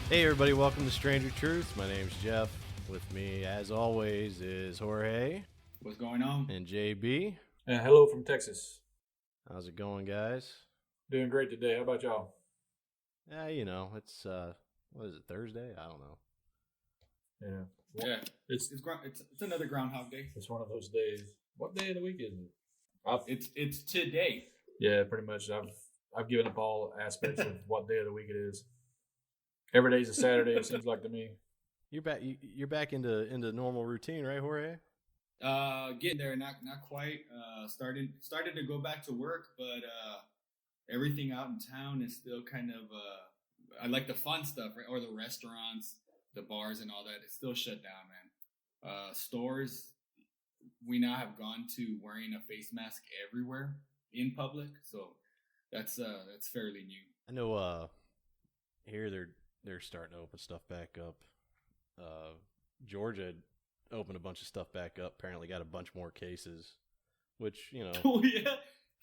Hey everybody, welcome to Stranger Truths. My name's Jeff. With me, as always, is Jorge What's going on? and JB. Hello from Texas. How's it going, guys? Doing great today. How about y'all? It's what is it, Thursday? I don't know. Yeah. Yeah, It's it's another Groundhog Day. it's one of those days. What day of the week is it? It's today. Yeah, pretty much. I've given up all aspects of what day of the week it is. Every day's a Saturday. It seems like to me. You're back. You're back into normal routine, right, Jorge? Getting there, not quite. Started to go back to work, but everything out in town is still kind of. I like the fun stuff, right? Or the restaurants, the bars, and all that. It's still shut down, man. Stores, we now have gone to wearing a face mask everywhere in public, so that's fairly new. I know. Here they're starting to open stuff back up. Georgia opened a bunch of stuff back up. Apparently, got a bunch more cases, which Oh yeah,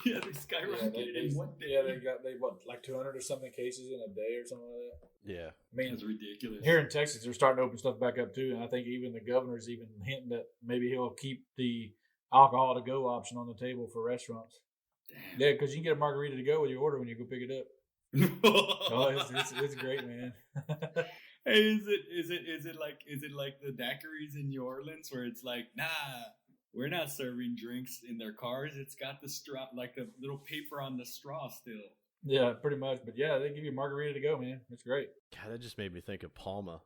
they skyrocketed in one day. Yeah, they like 200 or something cases in a day or something like that. Yeah. I mean, That's ridiculous. here in Texas, they're starting to open stuff back up too, and I think even the governor's even hinting that maybe he'll keep the alcohol to go option on the table for restaurants. Damn. Yeah, because you can get a margarita to go with your order when you go pick it up. Oh, it's great, man. Hey, is it like the daiquiris in New Orleans where it's like, nah, we're not serving drinks in their cars. It's got the straw, like the little paper on the straw still. Yeah, pretty much. But yeah, they give you a margarita to go, man. It's great. God, that just made me think of Palma.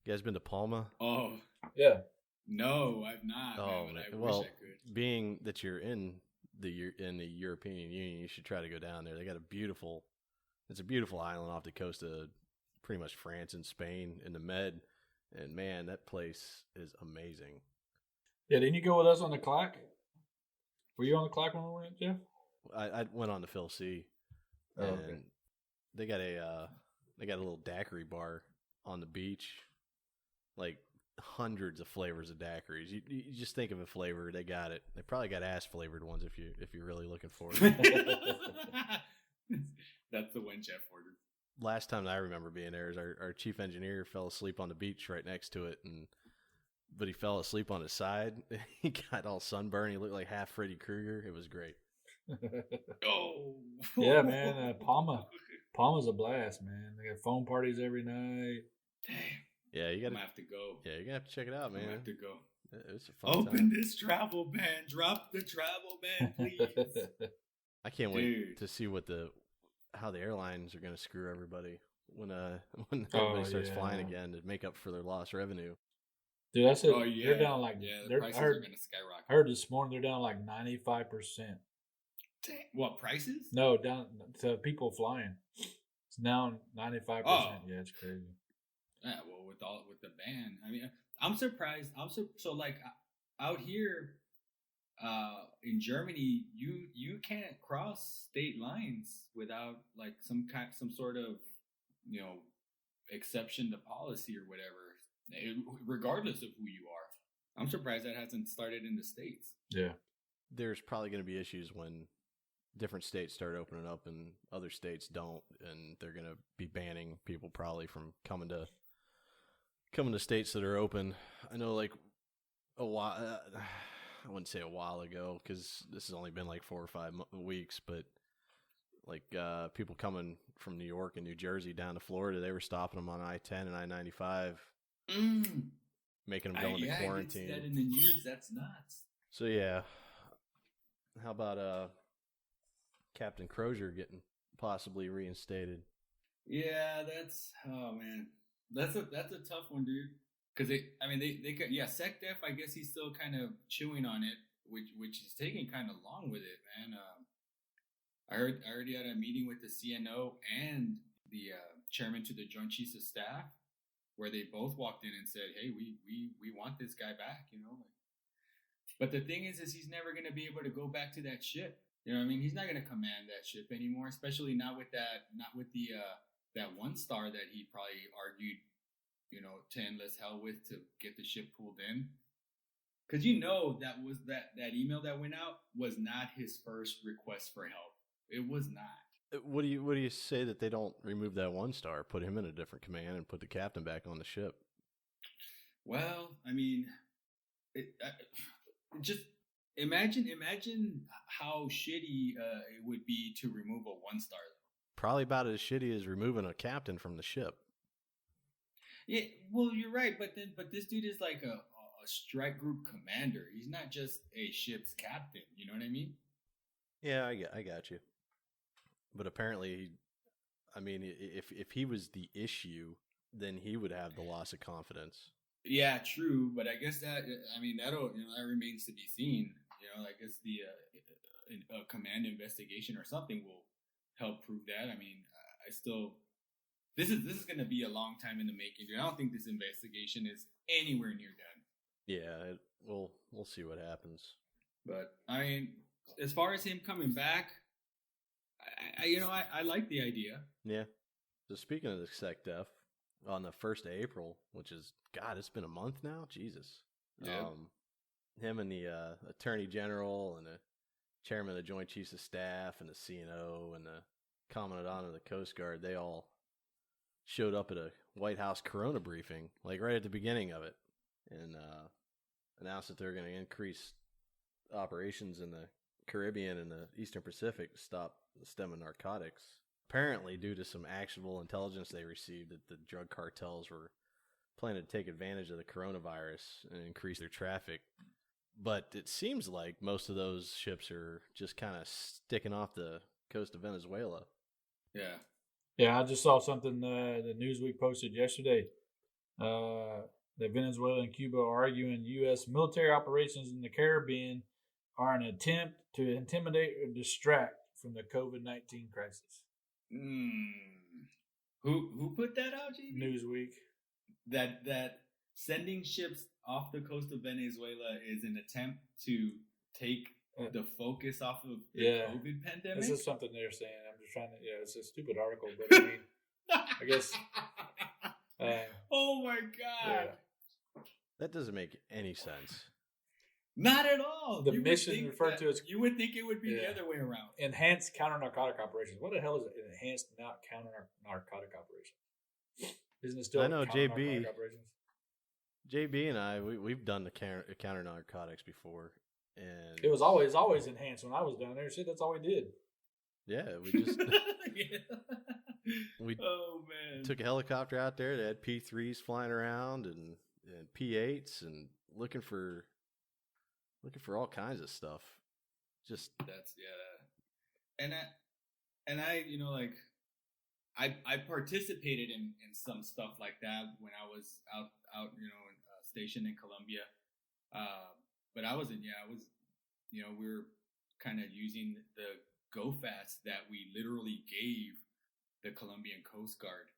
You guys been to Palma? Oh Yeah. no, I've not. Oh, man, but I well, wish I could. being that you're in the European Union, you should try to go down there. They got it's a beautiful island off the coast of pretty much France and Spain in the Med, and man, that place is amazing. Yeah, didn't you go with us on the clock? Were you on the clock when we went, Jeff? I went on the Phil C, Oh, and okay. they got a little daiquiri bar on the beach, like hundreds of flavors of daiquiris. You just think of a flavor, they got it. They probably got ass flavored ones if you're really looking for it. That's the one Jeff ordered. Last time I remember being there is our chief engineer fell asleep on the beach right next to it, but he fell asleep on his side. He got all sunburned. He looked like half Freddy Krueger. It was great. Oh Yeah, man. Palma's a blast, man. They got phone parties every night. Damn. Yeah, you I'm gotta. gonna have to go. Yeah, you're gonna have to check it out, I'm gonna man. have to go. It's a fun Open time. this travel ban. Drop the travel ban, please. I can't Dude. wait to see how the airlines are gonna screw everybody when Oh, everybody starts yeah. flying again to make up for their lost revenue. Dude, that's it. Oh yeah, They're down like the they're, prices I are heard, gonna skyrocket. I heard this morning they're down like 95%. Dang. What prices? No, down to people flying. It's now 95%. Oh. Yeah, it's crazy. Yeah, well, with the ban, I mean, I'm surprised. So like out here, in Germany, you can't cross state lines without like some sort of exception to policy or whatever, regardless of who you are. I'm surprised that hasn't started in the States. Yeah. There's probably gonna be issues when different states start opening up and other states don't, and they're gonna be banning people probably from coming to states that are open. I know, like a while. I wouldn't say a while ago because this has only been like 4 or 5 weeks, but like people coming from New York and New Jersey down to Florida, they were stopping them on I-10 and I-95, making them go into quarantine. I get that in the news. That's nuts. So yeah, how about Captain Crozier getting possibly reinstated? Yeah, oh man, that's a tough one, dude. Because they could, yeah, SecDef. I guess he's still kind of chewing on it, which is taking kind of long with it, man. I heard he had a meeting with the CNO and the chairman to the Joint Chiefs of Staff, where they both walked in and said, "Hey, we want this guy back," you know. But the thing is he's never going to be able to go back to that ship. You know what I mean? He's not going to command that ship anymore, especially not with the that one star that he probably argued, to endless hell with to get the ship pulled in. Because that email that went out was not his first request for help. It was not. What do you say that they don't remove that 1-star, put him in a different command, and put the captain back on the ship? Well, I mean, just imagine how shitty it would be to remove a 1-star. Probably about as shitty as removing a captain from the ship. Yeah, well, you're right, but this dude is like a strike group commander. He's not just a ship's captain. You know what I mean? Yeah, I got you. But apparently, I mean, if he was the issue, then he would have the loss of confidence. Yeah, true. But I guess that that remains to be seen. I guess the a command investigation or something will help prove that. I mean, I still this is going to be a long time in the making, dude. I don't think this investigation is anywhere near done. Yeah, we'll see what happens. But I mean, as far as him coming back, I like the idea. Yeah. So speaking of the SecDef, on the 1st of April, which is, God, it's been a month now? Jesus. Yeah. Him and the Attorney General and the Chairman of the Joint Chiefs of Staff and the CNO and the Commandant of the Coast Guard, they all showed up at a White House Corona briefing, like right at the beginning of it, and announced that they're going to increase operations in the Caribbean and the Eastern Pacific to stop the stem of narcotics. Apparently, due to some actionable intelligence they received, that the drug cartels were planning to take advantage of the coronavirus and increase their traffic. But it seems like most of those ships are just kind of sticking off the coast of Venezuela. Yeah. Yeah, I just saw something the Newsweek posted yesterday. That Venezuela and Cuba are arguing U.S. military operations in the Caribbean are an attempt to intimidate or distract from the COVID-19 crisis. Who put that out, JB? Newsweek. That sending ships off the coast of Venezuela is an attempt to take the focus off of the COVID pandemic. This is something they're saying. I'm just trying to. Yeah, it's a stupid article, but I mean, I guess. Oh my God! Yeah. That doesn't make any sense. Not at all. The mission referred to as you would think it would be the other way around. Enhanced counter narcotic operations. What the hell is it? Enhanced counter narcotic operations. Isn't it still? I know JB. JB and I, we've done the counter narcotics before, and it was always enhanced when I was down there. Shit, that's all we did. Yeah, we just we oh man took a helicopter out there. They had P3s flying around and P8s and looking for all kinds of stuff. Just that's and I I participated in some stuff like that when I was out stationed in Colombia. But I was we were kind of using the go fast that we literally gave the Colombian Coast Guard.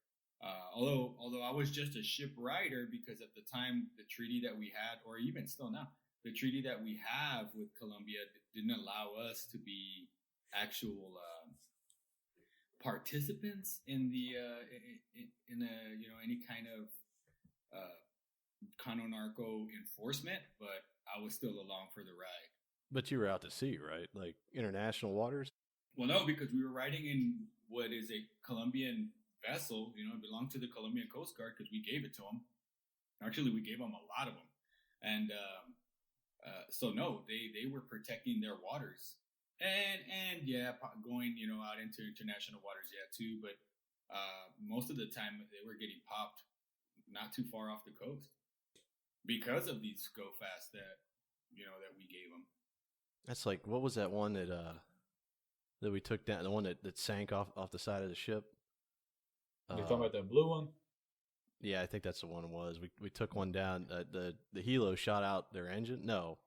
Although I was just a ship rider, because at the time the treaty that we had, or even still now, the treaty that we have with Colombia didn't allow us to be actual participants in the in any kind of narco enforcement, but I was still along for the ride. But you were out to sea, right? Like international waters? Well, no, because we were riding in what is a Colombian vessel. It belonged to the Colombian Coast Guard because we gave it to them. Actually, we gave them a lot of them, and so no, they were protecting their waters, and yeah, going out into international waters, yeah, too. But most of the time, they were getting popped not too far off the coast because of these go fast that we gave them. That's like, what was that one that we took down? The one that sank off the side of the ship. You're talking about that blue one? Yeah, I think that's the one it was. We took one down. The helo shot out their engine. No,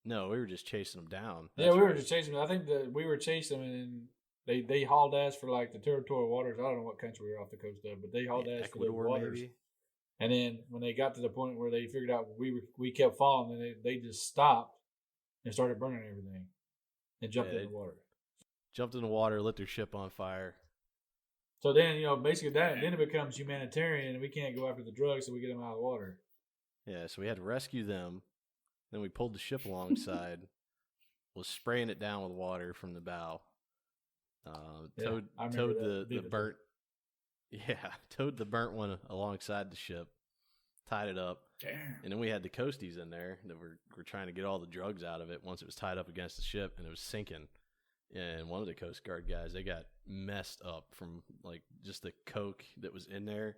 we were just chasing them down. That's we were just chasing them. I think that we were chasing them, and they hauled ass for like the territorial waters. I don't know what country we were off the coast of, but they hauled ass for the waters. Maybe. And then when they got to the point where they figured out we kept following, and they just stopped and started burning everything and jumped in the water. Jumped in the water, lit their ship on fire. So then, basically then it becomes humanitarian, and we can't go after the drugs, so we get them out of the water. Yeah, so we had to rescue them. Then we pulled the ship alongside, was spraying it down with water from the bow. Towed the burnt. Yeah, towed the burnt one alongside the ship, tied it up. Damn. And then we had the coasties in there that were trying to get all the drugs out of it once it was tied up against the ship, and it was sinking. And one of the Coast Guard guys, they got messed up from like just the coke that was in there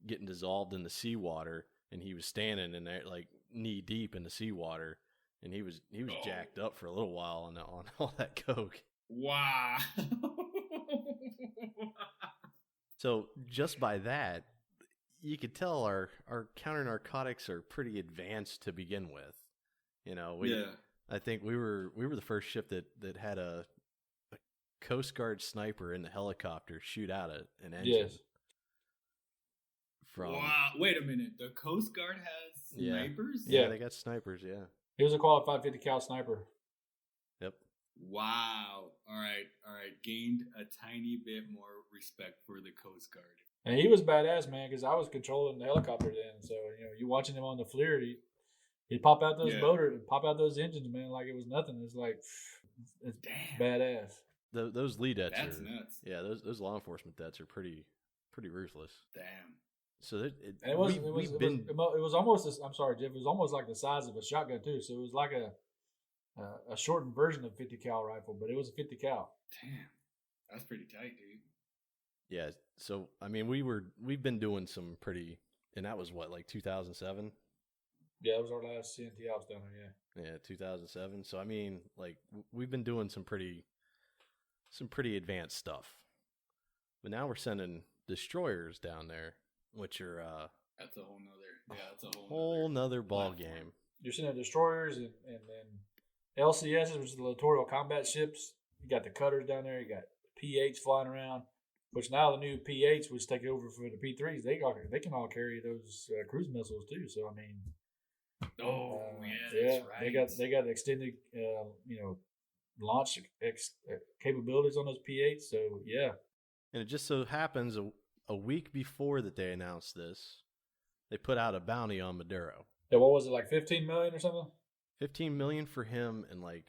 getting dissolved in the seawater, and he was standing in there like knee deep in the seawater, and he was jacked up for a little while on all that coke. Wow. So just by that, you could tell our counter narcotics are pretty advanced to begin with. You know, I think we were the first ship that had a Coast Guard sniper in the helicopter shoot out an engine. Yes. Wow. Wait a minute. The Coast Guard has snipers? Yeah, they got snipers, yeah. He was a qualified 50 cal sniper. Yep. Wow. All right. Gained a tiny bit more respect for the Coast Guard. And he was badass, man, because I was controlling the helicopter then. So, you watching him on the FLIR, he'd pop out those pop out those engines, man, like it was nothing. It's like, it's badass. Those lead debts That's nuts. Yeah, those law enforcement debts are pretty ruthless. Damn. So it was almost. I'm sorry, Jeff. It was almost like the size of a shotgun too. So it was like a shortened version of 50 cal rifle, but it was a 50 cal. Damn, that's pretty tight, dude. Yeah. So I mean, we've been doing some pretty, and that was what, like 2007. Yeah, it was our last CNT ops down there. Yeah, 2007. So I mean, like we've been doing some pretty advanced stuff, but now we're sending destroyers down there, which are that's a whole whole nother ball game. You're sending destroyers and then LCSs, which is the littoral combat ships. You got the cutters down there. You got P8s flying around, which now the new P8s, which take over for the P3s, they can all carry those cruise missiles too. So I mean, that's right. They got extended launch capabilities on those P8s. So yeah. And it just so happens a week before that they announced this, they put out a bounty on Maduro. Yeah, what was it, like 15 million or something? 15 million for him, and like,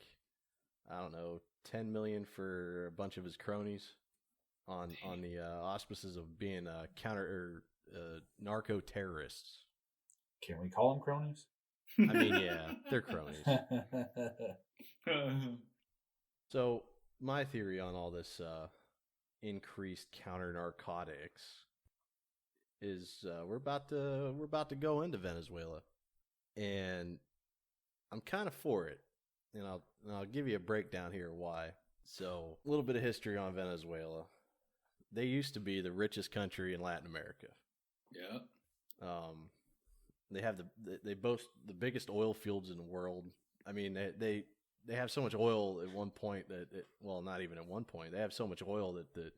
I don't know, 10 million for a bunch of his cronies on the auspices of being narco terrorists. Can we call them cronies? I mean, yeah, they're cronies. So my theory on all this increased counter narcotics is we're about to go into Venezuela, and I'm kind of for it, and I'll give you a breakdown here why. So a little bit of history on Venezuela. They used to be the richest country in Latin America. Yeah. They have they boast the biggest oil fields in the world. I mean, they have so much oil at one point well, not even at one point. They have so much oil that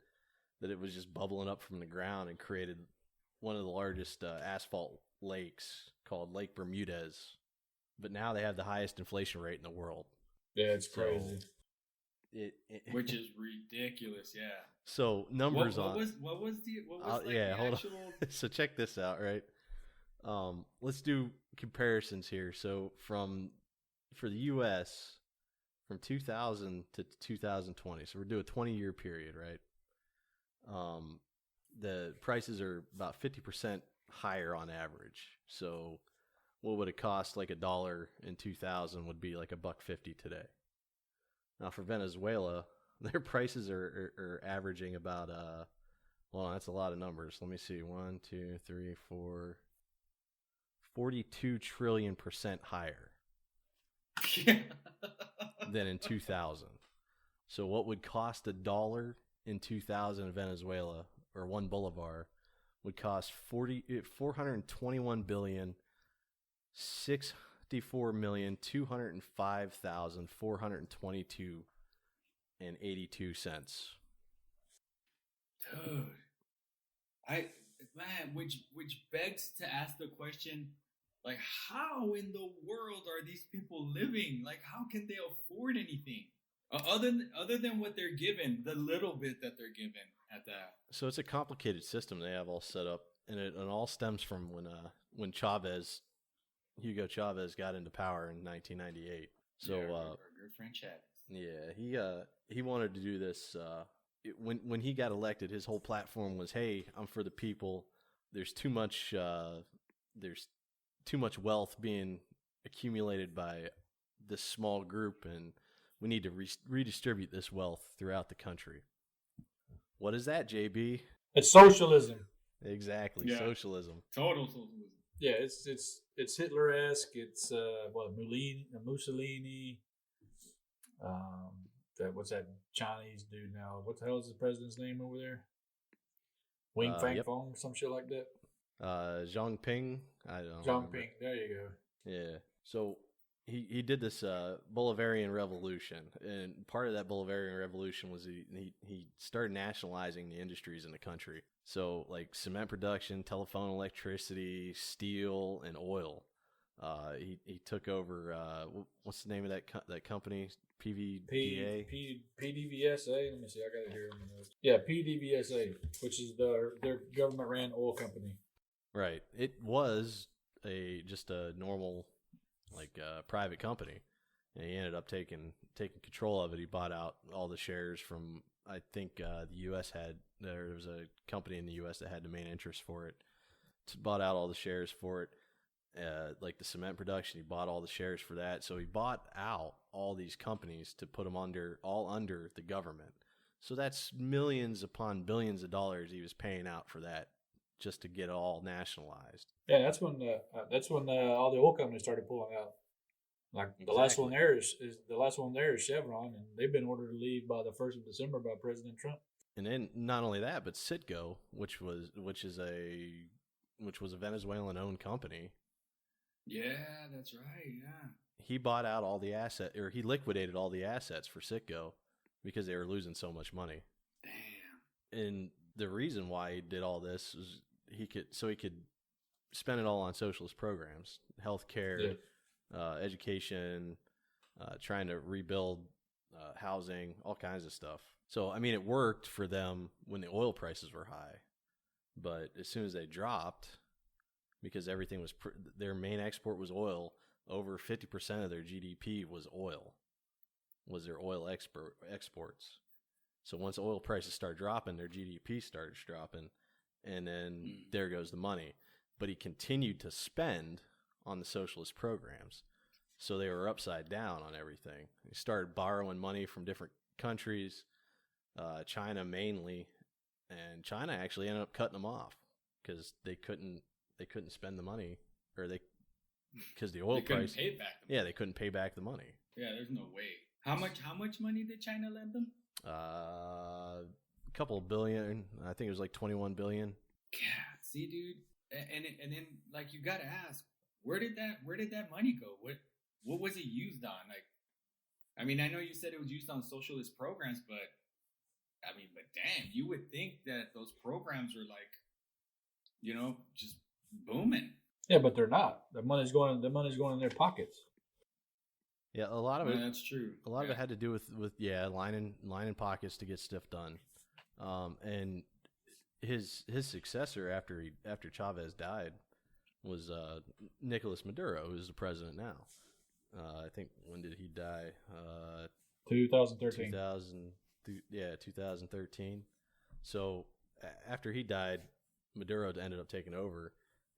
it was just bubbling up from the ground and created one of the largest asphalt lakes called Lake Bermudez. But now they have the highest inflation rate in the world. Yeah, it's crazy. Which is ridiculous, yeah. So numbers what was the actual... Hold on. So check this out, right? Let's do comparisons here. So for the U.S., from 2000 to 2020, so we're doing a 20-year period, right? The prices are about 50% higher on average. So what would it cost like $1 in 2000 would be like $1.50 today. Now for Venezuela, their prices are averaging about well, that's a lot of numbers. Let me see. 1, 2, 3, 4, 42 trillion% higher than in 2000. So what would cost $1 in 2000 in Venezuela, or one bolivar, would cost 421 billion 64,205,422 and 82 cents. Dude, which begs to ask the question, like, how in the world are these people living? Like, how can they afford anything other than what they're given, the little bit that they're given at that? So it's a complicated system they have all set up, and it all stems from when Hugo Chavez got into power in 1998. So our good friend Chavez. Yeah, he wanted to do this when he got elected, his whole platform was, "Hey, I'm for the people. There's too much wealth being accumulated by this small group, and we need to redistribute this wealth throughout the country." What is that, JB? It's socialism. Exactly, socialism. Total socialism. Yeah, it's Hitler-esque. It's Mussolini. What's that Chinese dude now? What the hell is the president's name over there? Wing Fang Fong, some shit like that. Zhongping. I don't know. Zhongping. There you go. Yeah. So he did this Bolivarian revolution, and part of that Bolivarian revolution was he started nationalizing the industries in the country. So like cement production, telephone, electricity, steel, and oil. He took over. What's the name of that company? PDVSA. PDVSA. Let me see. I got it here. Yeah, PDVSA, which is their government-ran oil company. Right. It was just a normal private company, and he ended up taking control of it. He bought out all the shares from, I think the U.S. there was a company in the U.S. that had the main interest for it. Bought out all the shares for it. Like the cement production, he bought all the shares for that. So he bought out all these companies to put them under the government. So that's millions upon billions of dollars he was paying out for that, just to get it all nationalized. Yeah, that's when all the oil companies started pulling out. Like the last one there is Chevron, and they've been ordered to leave by the 1st of December by President Trump. And then not only that, but Citgo, which was a Venezuelan-owned company. Yeah, that's right. Yeah, he bought out all the assets, or he liquidated all the assets for Citgo because they were losing so much money. Damn. And the reason why he did all this was he could spend it all on socialist programs, healthcare, education, trying to rebuild housing, all kinds of stuff. So, I mean, it worked for them when the oil prices were high. But as soon as they dropped, because everything was their main export was oil, over 50% of their GDP was their oil exports. So once oil prices start dropping, their GDP starts dropping, and then there goes the money. But he continued to spend on the socialist programs, so they were upside down on everything. He started borrowing money from different countries, China mainly, and China actually ended up cutting them off because they couldn't spend the money, because the oil price. Pay back they couldn't pay back the money. Yeah, there's no way. How much money did China lend them? A couple of billion. I think it was like 21 billion. Yeah, see, dude, and then like you gotta ask, where did that money go? What was it used on? Like, I mean, I know you said it was used on socialist programs, but damn, you would think that those programs are like, just booming. Yeah, but they're not. The money's going in their pockets. Yeah, a lot of it. That's true. A lot of it had to do with lining pockets to get stuff done. And his successor after Chavez died was Nicolas Maduro, who's the president now. I think, when did he die? 2013. 2013. So after he died, Maduro ended up taking over,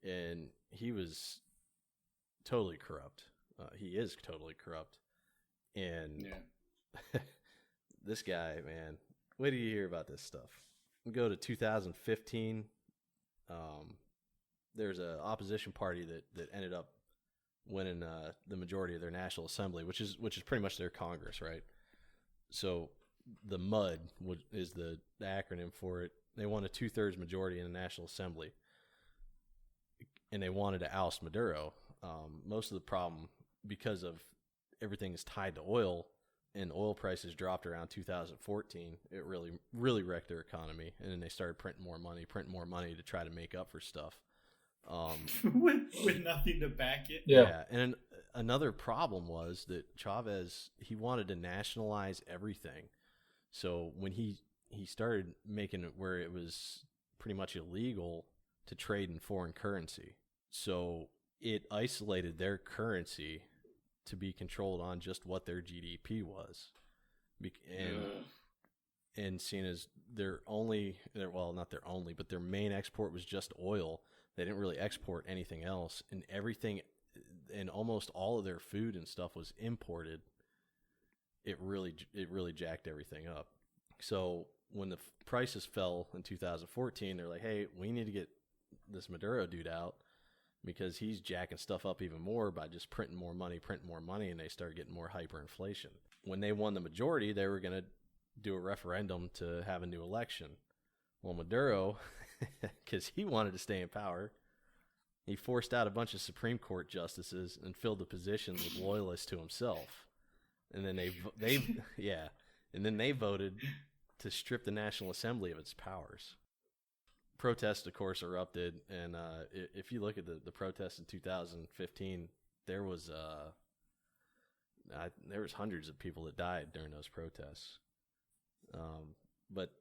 and he was totally corrupt. He is totally corrupt. And this guy, man, wait till you hear about this stuff. We go to 2015. There's an opposition party that ended up winning the majority of their National Assembly, which is pretty much their Congress, right? So the MUD is the acronym for it. They won a 2/3 majority in the National Assembly, and they wanted to oust Maduro. Most of the problem, because of everything is tied to oil, and oil prices dropped around 2014, it really, really wrecked their economy. And then they started printing more money to try to make up for stuff. With nothing to back it. Yeah. And another problem was that Chavez, he wanted to nationalize everything. So when he started making it where it was pretty much illegal to trade in foreign currency. So it isolated their currency to be controlled on just what their GDP was. And and seeing as not their only, but their main export was just oil. They didn't really export anything else, and everything, and almost all of their food and stuff was imported. It really jacked everything up. So when the prices fell in 2014, they're like, hey, we need to get this Maduro dude out because he's jacking stuff up even more by just printing more money, and they started getting more hyperinflation. When they won the majority, they were going to do a referendum to have a new election. Well, Maduro, because he wanted to stay in power, he forced out a bunch of Supreme Court justices and filled the positions with loyalists to himself. And then they voted to strip the National Assembly of its powers. Protests, of course, erupted, and if you look at the protests in 2015, there was hundreds of people that died during those protests. But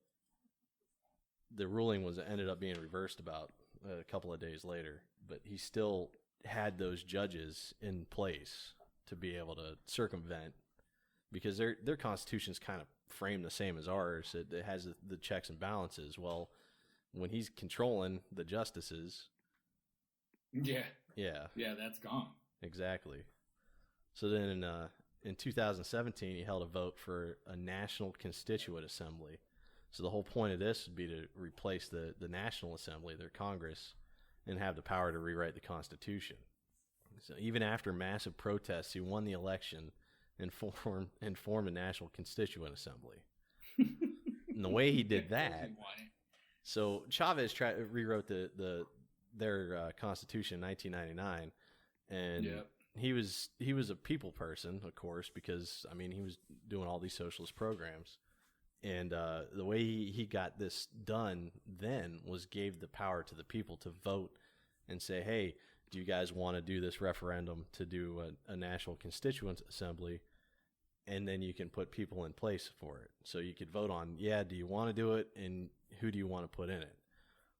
the ruling ended up being reversed about a couple of days later. But he still had those judges in place to be able to circumvent, because their constitution's kind of framed the same as ours. It has the checks and balances. Well, when he's controlling the justices, yeah, that's gone. Exactly. So then in 2017, he held a vote for a national constituent assembly. So the whole point of this would be to replace the National Assembly, their Congress, and have the power to rewrite the Constitution. So even after massive protests, he won the election and formed a National Constituent Assembly. And the way he did that, so Chavez rewrote their Constitution in 1999, and he was a people person, of course, because he was doing all these socialist programs. And the way he got this done then was gave the power to the people to vote and say, hey, do you guys want to do this referendum to do a national constituent assembly? And then you can put people in place for it. So you could vote on, do you want to do it? And who do you want to put in it?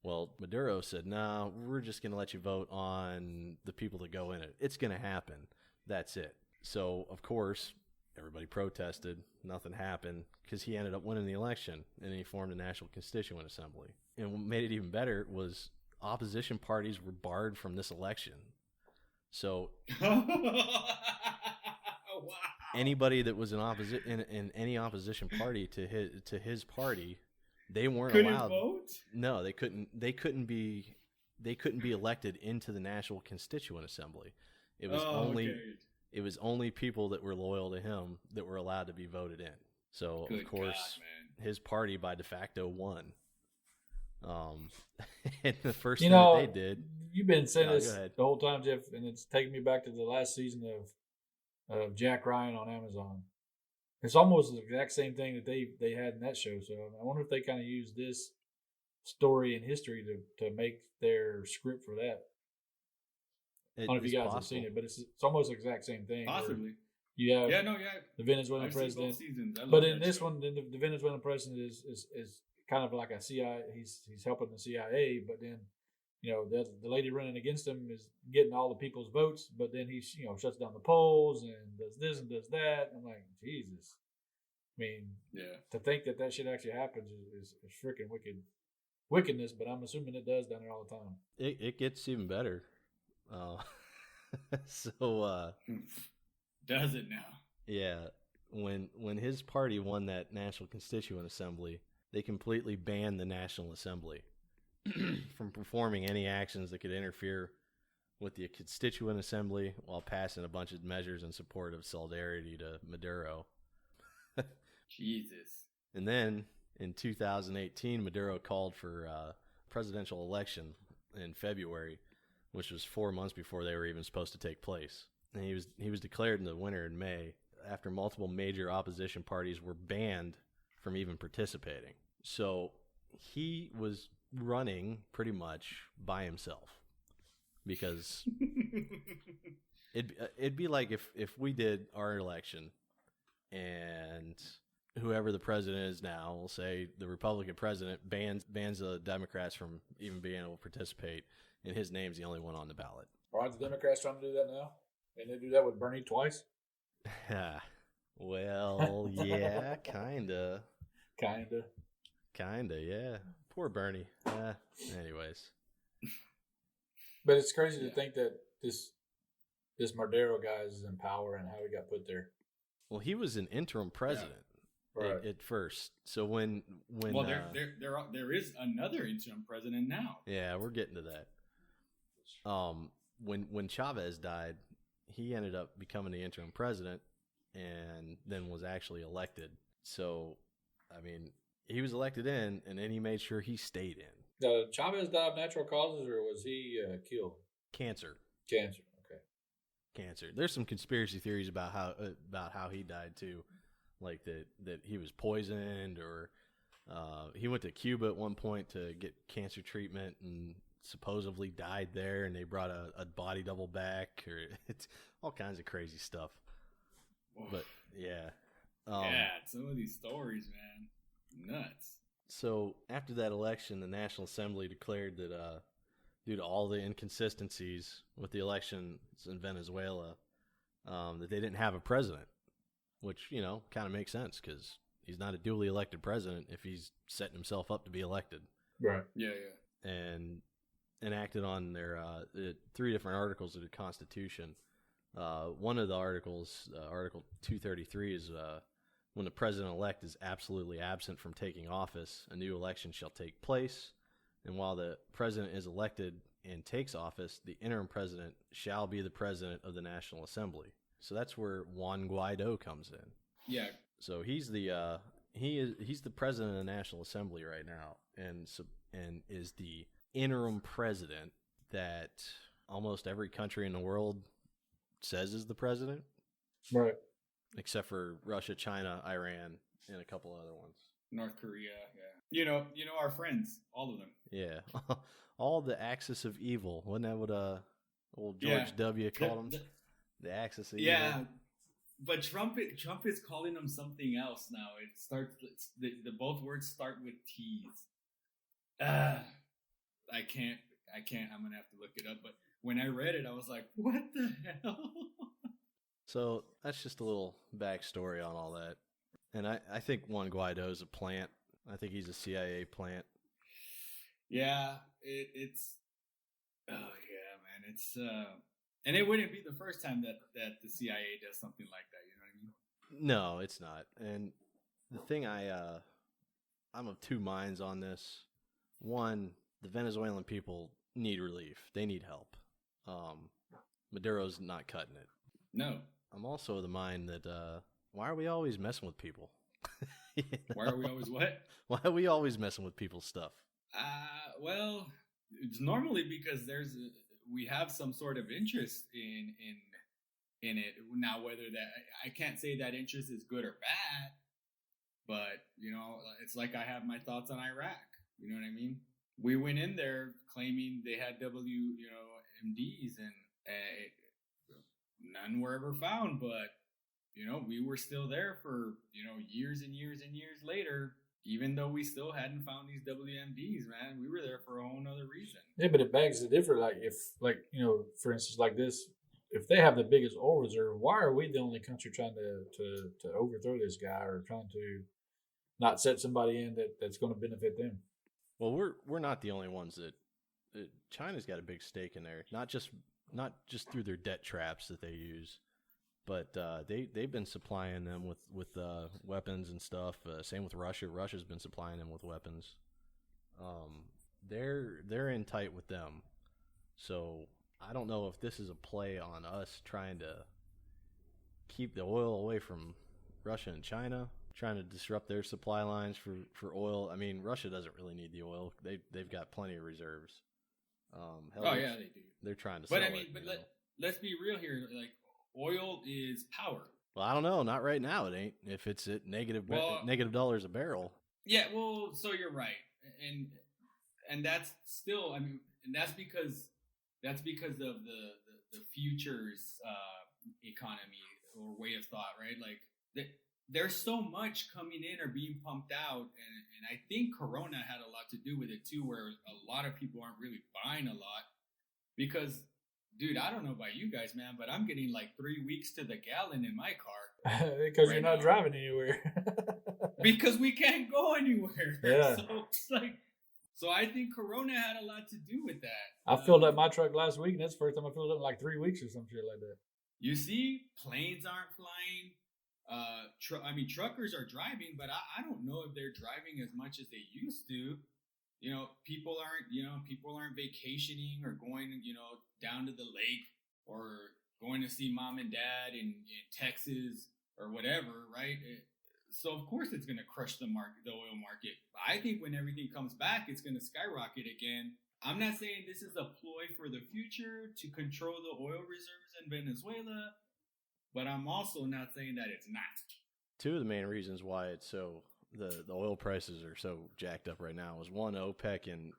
Well, Maduro said, no, we're just going to let you vote on the people that go in it. It's going to happen. That's it. So, of course, everybody protested. Nothing happened because he ended up winning the election, and he formed a National Constituent Assembly. And what made it even better was opposition parties were barred from this election. So anybody that was in any opposition party to his party, they weren't allowed. Vote? No, they couldn't. They couldn't be elected into the National Constituent Assembly. It was It was only people that were loyal to him that were allowed to be voted in. So, of course, his party by de facto won. And the first thing that they did... You've been saying this the whole time, Jeff, and it's taking me back to the last season of Jack Ryan on Amazon. It's almost the exact same thing that they had in that show. So I wonder if they kind of use this story and history to make their script for that. I don't know if you guys have seen it, but it's almost the exact same thing. Possibly. You have the Venezuelan president. But in this one, the Venezuelan president is kind of like a CIA. He's helping the CIA, but then the lady running against him is getting all the people's votes, but then he shuts down the polls and does this and does that. I'm like, Jesus. I mean, to think that shit actually happens is freaking wickedness. But I'm assuming it does down there all the time. It gets even better. Does it now? Yeah. When his party won that National Constituent Assembly, they completely banned the National Assembly from performing any actions that could interfere with the Constituent Assembly while passing a bunch of measures in support of solidarity to Maduro. Jesus. And then in 2018, Maduro called for a presidential election in February, which was 4 months before they were even supposed to take place. And he was declared the winner in May after multiple major opposition parties were banned from even participating. So he was running pretty much by himself, because it'd be like if we did our election and whoever the president is now, we'll say the Republican president bans the Democrats from even being able to participate, and his name's the only one on the ballot. Aren't the Democrats trying to do that now? And they do that with Bernie twice? Well, yeah, kinda. Kinda, yeah. Poor Bernie. Anyways. But it's crazy to think that this Maduro guy is in power and how he got put there. Well, he was an interim president at first. So when well, there is another interim president now. Yeah, we're getting to that. When Chavez died, he ended up becoming the interim president and then was actually elected. So, I mean, he was elected in, and then he made sure he stayed in. Chavez died of natural causes, or was he killed? Cancer. Okay. Cancer. There's some conspiracy theories about how he died too, like that he was poisoned, or he went to Cuba at one point to get cancer treatment and supposedly died there, and they brought a body double back, or it's all kinds of crazy stuff. Whoa. But yeah, some of these stories, man, nuts. So after that election, the National Assembly declared that due to all the inconsistencies with the elections in Venezuela, that they didn't have a president, which, kind of makes sense because he's not a duly elected president if he's setting himself up to be elected. Right. Yeah. And enacted on their 3 different articles of the Constitution. One of the articles, Article 233, is when the president-elect is absolutely absent from taking office, a new election shall take place. And while the president is elected and takes office, the interim president shall be the president of the National Assembly. So that's where Juan Guaido comes in. Yeah. So he's the he's the president of the National Assembly right now, and is the interim president that almost every country in the world says is the president. Right. Except for Russia, China, Iran, and a couple other ones. North Korea, yeah. You know our friends, all of them. Yeah. All the axis of evil. Wasn't that what old George W. called them? The axis of evil. Yeah. But Trump is calling them something else now. It starts the both words start with T's. I can't. I'm gonna have to look it up. But when I read it, I was like, "What the hell?" So that's just a little backstory on all that. And I think Juan Guaido is a plant. I think he's a CIA plant. Yeah, it's. Oh yeah, man. It's and it wouldn't be the first time that the CIA does something like that. You know what I mean? No, it's not. And the thing I'm of two minds on this. One, the Venezuelan people need relief. They need help. Maduro's not cutting it. No. I'm also of the mind that why are we always messing with people? Why are we always what? Why are we always messing with people's stuff? Well, it's normally because we have some sort of interest in it. Now, whether I can't say that interest is good or bad, but it's like I have my thoughts on Iraq. You know what I mean? We went in there claiming they had MDs, and none were ever found, but we were still there for years and years and years later. Even though we still hadn't found these WMDs, man, we were there for a whole other reason. Yeah, but it begs the difference. For instance, like this, if they have the biggest oil reserve, why are we the only country trying to overthrow this guy or trying to not set somebody in that's going to benefit them? Well, we're not the only ones that China's got a big stake in there. Not just through their debt traps that they use, but they've been supplying them with weapons and stuff. Same with Russia. Russia's been supplying them with weapons. They're in tight with them. So I don't know if this is a play on us trying to keep the oil away from Russia and China, trying to disrupt their supply lines for oil. I mean, Russia doesn't really need the oil. They've got plenty of reserves. Yeah, they do. They're trying to sell it. But let's be real here. Like, oil is power. Well, I don't know. Not right now. It ain't. If it's at negative dollars a barrel. Yeah. Well, so you're right, and that's still. I mean, and that's because of the futures economy or way of thought, right? Like there's so much coming in or being pumped out, and I think Corona had a lot to do with it too, where a lot of people aren't really buying a lot because. Dude, I don't know about you guys, man, but I'm getting like 3 weeks to the gallon in my car. Because you're not driving anywhere. because we can't go anywhere. Yeah. So it's like, so I think Corona had a lot to do with that. I filled up my truck last week, and that's the first time I filled up in like 3 weeks or some shit like that. You see, planes aren't flying. Truckers are driving, but I don't know if they're driving as much as they used to. People aren't vacationing or going, down to the lake or going to see mom and dad in Texas or whatever, right? So of course it's going to crush the oil market. I think when everything comes back, it's going to skyrocket again. I'm not saying this is a ploy for the future to control the oil reserves in Venezuela, but I'm also not saying that it's not. Two of the main reasons why it's so the oil prices are so jacked up right now is one, OPEC and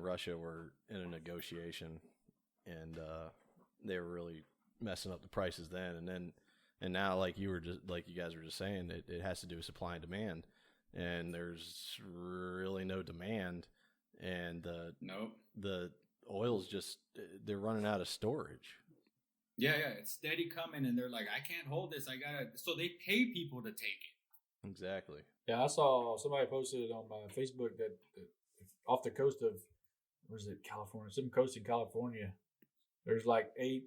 Russia were in a negotiation, and they were really messing up the prices then, and now like you guys were just saying, it has to do with supply and demand, and there's really no demand, and the oil's just they're running out of storage. Yeah, it's steady coming, and they're like, I can't hold this. So they pay people to take it. Exactly. Yeah, I saw somebody posted on my Facebook that off the coast of, where's it, California, some coast in California, there's like 8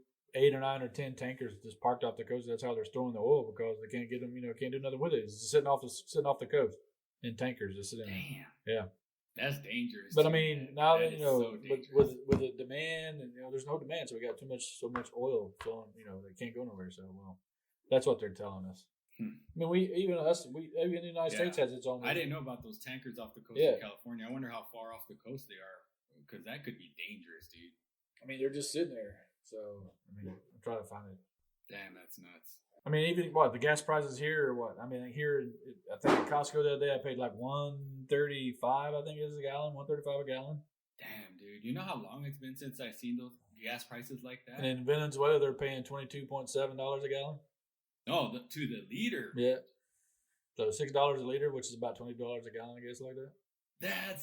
or 9 or 10 tankers just parked off the coast. That's how they're storing the oil, because they can't get them, can't do nothing with it. It's just sitting off the coast in tankers, just sitting. Damn. Yeah. That's dangerous. But I mean, now that so with the demand, and there's no demand, so we got so much oil flowing. They can't go nowhere. So that's what they're telling us. I mean, even the United States has its own. I didn't know about those tankers off the coast of California. I wonder how far off the coast they are, because that could be dangerous, dude. I mean, they're just sitting there. So I'm trying to find it. Damn, that's nuts. I mean, even the gas prices here or what? I mean, here, I think at Costco the other day I paid like $1.35. I think it is a gallon, $1.35 a gallon. Damn, dude! You know how long it's been since I've seen those gas prices like that? And in Venezuela, they're paying $22.7 a gallon. Oh, to the liter. Yeah. So $6 a liter, which is about $20 a gallon, I guess, like that.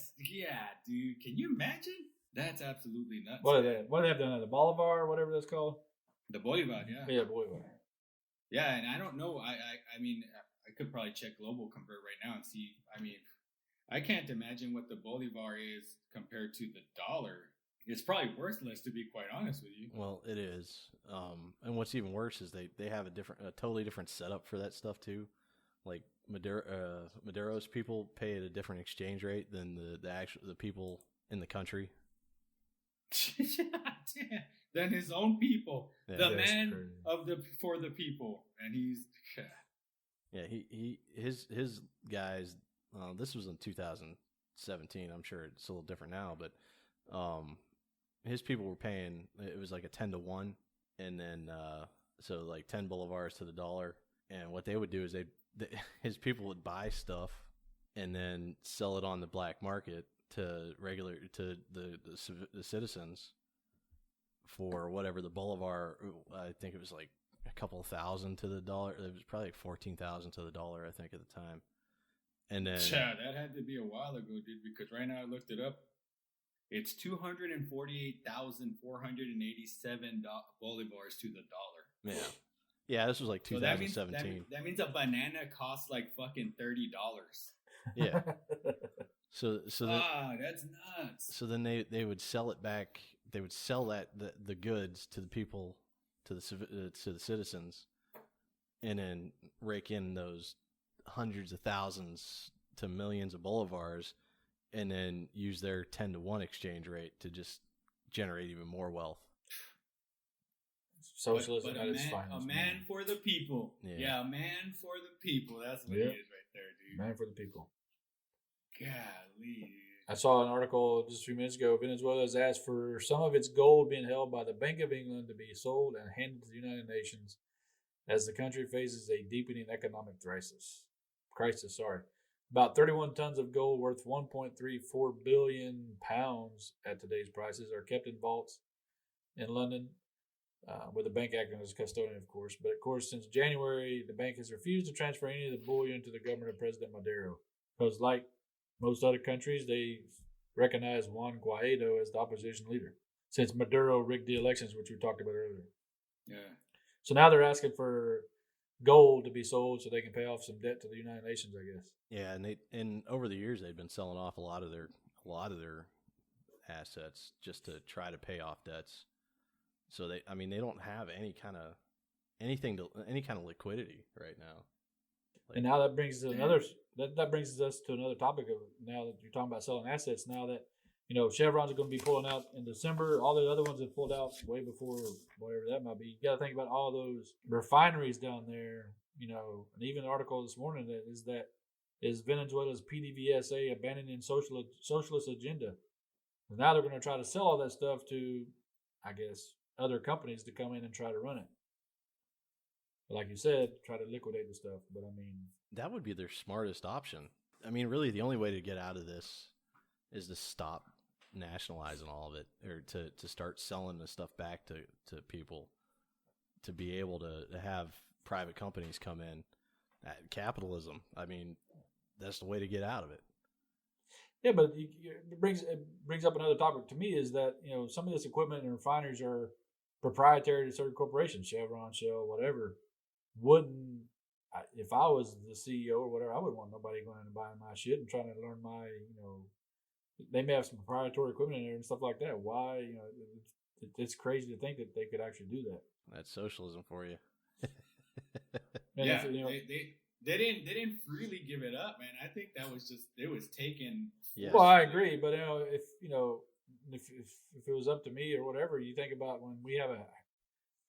Dude. Can you imagine? That's absolutely nuts. What are they? What do they have done? The Bolivar, whatever that's called. The Bolivar, yeah. Yeah, Bolivar. Yeah, and I don't know. I mean, I could probably check Global Convert right now and see. I mean, I can't imagine what the Bolivar is compared to the dollar. It's probably worthless, to be quite honest with you. Well, it is. And what's even worse is they have a totally different setup for that stuff too. Like Maduro's people pay at a different exchange rate than the people in the country. Damn. Than his own people, yeah, the man for the people, and he's his guys. This was in 2017. I'm sure it's a little different now, but his people were paying. It was like a 10-1, and then so like 10 bolivars to the dollar. And what they would do is his people would buy stuff and then sell it on the black market to the citizens for whatever the bolivar. I think it was like a couple thousand to the dollar. It was probably like 14,000 to the dollar, I think, at the time. And then that had to be a while ago, dude, because right now I looked it up. It's 248,487 bolivars to the dollar. Yeah, this was like 2017. That means a banana costs like fucking $30. Yeah. So that's nuts. So then they would sell it back. They would sell the goods to the people, to the citizens, and then rake in those hundreds of thousands to millions of bolivars, and then use their 10-1 exchange rate to just generate even more wealth. Socialism but at its finest. A man for the people. Yeah, a man for the people. That's what it is right there, dude. Man for the people. Golly. I saw an article just a few minutes ago. Venezuela has asked for some of its gold being held by the Bank of England to be sold and handed to the United Nations as the country faces a deepening economic crisis. About 31 tons of gold worth 1.34 billion pounds at today's prices are kept in vaults in London, with the bank acting as custodian, of course. But, of course, since January, the bank has refused to transfer any of the bullion to the government of President Maduro. Because, like most other countries, they recognize Juan Guaido as the opposition leader, since Maduro rigged the elections, which we talked about earlier. Yeah. So now they're asking for gold to be sold so they can pay off some debt to the United Nations, I guess. Yeah, and over the years they've been selling off a lot of their assets just to try to pay off debts. So they don't have any kind of liquidity right now. And now that brings us that brings us to another topic of, now that you're talking about selling assets. Now that Chevron's going to be pulling out in December, all the other ones have pulled out way before whatever that might be. You got to think about all those refineries down there. And even an article this morning is Venezuela's PDVSA abandoning socialist agenda. And now they're going to try to sell all that stuff to, I guess, other companies to come in and try to run it. But like you said, try to liquidate the stuff. But that would be their smartest option. Really, the only way to get out of this is to stop nationalizing all of it, or to start selling the stuff back to people, to be able to have private companies come in. Capitalism. That's the way to get out of it. Yeah, but it brings up another topic to me, is that some of this equipment and refineries are proprietary to certain corporations, Chevron, Shell, whatever. If I was the CEO or whatever, I wouldn't want nobody going in and buying my shit and trying to learn my, they may have some proprietary equipment in there and stuff like that. Why, it's crazy to think that they could actually do that. That's socialism for you. Yeah, they didn't freely give it up, man. I think that was just, it was taken. Yes. Well, I agree, but if it was up to me or whatever, you think about when we have a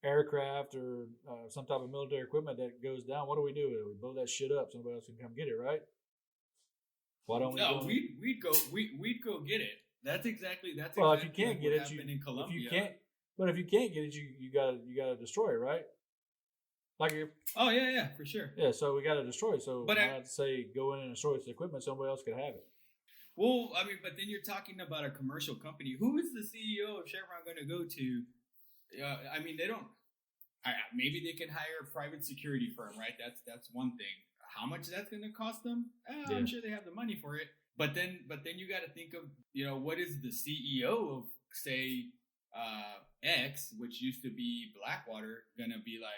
aircraft or some type of military equipment that goes down, what do? We blow that shit up. Somebody else can come get it, right? Why don't we? No, we'd go get it. That's exactly. Well, if you can't get it, in Colombia. If you can't get it, you gotta destroy it, right? Oh yeah, for sure. Yeah, so we gotta destroy it. So I'd say go in and destroy this equipment. Somebody else could have it. Well, but then you're talking about a commercial company. Who is the CEO of Chevron going to go to? They don't. Maybe they can hire a private security firm, right? That's one thing. How much that's going to cost them? Yeah. I'm sure they have the money for it. But then you got to think of what is the CEO of, say, X, which used to be Blackwater, going to be like?